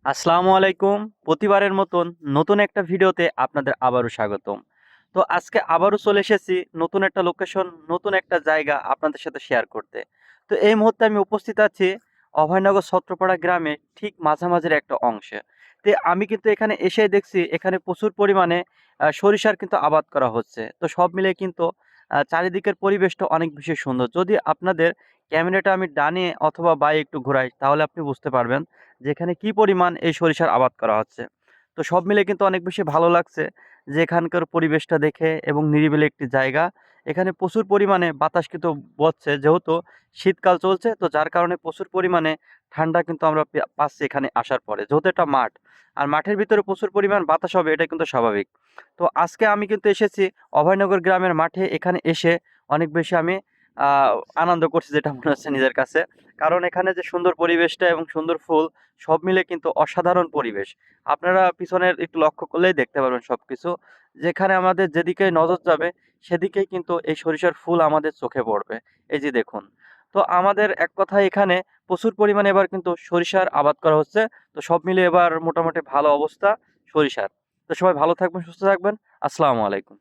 আসসালামু আলাইকুম। প্রতিবারের মতন নতুন একটা ভিডিওতে আপনাদের আবারও স্বাগতম। তো আজকে আবারও চলে এসেছি নতুন একটা লোকেশন, নতুন একটা জায়গা আপনাদের সাথে শেয়ার করতে। তো এই মুহূর্তে আমি উপস্থিত আছি অভয়নগর ছত্রপাড়া গ্রামে ঠিক মাঝামাঝির একটা অংশে। তো আমি কিন্তু এখানে এসেই দেখছি এখানে প্রচুর পরিমাণে সরিষার কিন্তু আবাদ করা হচ্ছে। তো সব মিলিয়ে কিন্তু চারিদিকের পরিবেশটা অনেক বেশি সুন্দর। যদি আপনাদের ক্যামেরাটা আমি ডানে অথবা বাঁয়ে একটু ঘোরাই তাহলে আপনি বুঝতে পারবেন যেখানে কি পরিমাণ এই সরিষার আবাদ করা হচ্ছে। তো সব মিলে কিন্তু অনেক বেশি ভালো লাগছে যে এখানকার পরিবেশটা দেখে এবং নিরিবিলি একটি জায়গা। এখানে প্রচুর পরিমাণে বাতাস কিন্তু বচ্ছে যেহেতু শীতকাল চলছে, তো যার কারণে প্রচুর পরিমাণে ঠান্ডা কিন্তু আমরা পাচ্ছি এখানে আসার পরে। যেহেতু এটা মাঠ, আর মাঠের ভিতরে প্রচুর পরিমাণ বাতাস হবে এটা কিন্তু স্বাভাবিক। তো আজকে আমি কিন্তু এসেছি অভয়নগর গ্রামের মাঠে। এখানে এসে অনেক বেশি আমি আ আনন্দ করছি যেটা মনে হচ্ছে নিজের কাছে। কারণ এখানে যে সুন্দর পরিবেশটা এবং সুন্দর ফুল সব মিলে কিন্তু অসাধারণ পরিবেশ। আপনারা পিছনের একটু লক্ষ্য করলেই দেখতে পারবেন সবকিছু। যেখানে আমাদের যেদিকে নজর যাবে সেদিকেই কিন্তু এই সরিষার ফুল আমাদের চোখে পড়বে। এই যে দেখুন। তো আমাদের এক কথায় এখানে প্রচুর পরিমাণে এবার কিন্তু সরিষার আবাদ করা হচ্ছে। তো সব মিলিয়ে এবার মোটামুটি ভালো অবস্থা সরিষার। তো সবাই ভালো থাকবেন, সুস্থ থাকবেন। আসসালামু আলাইকুম।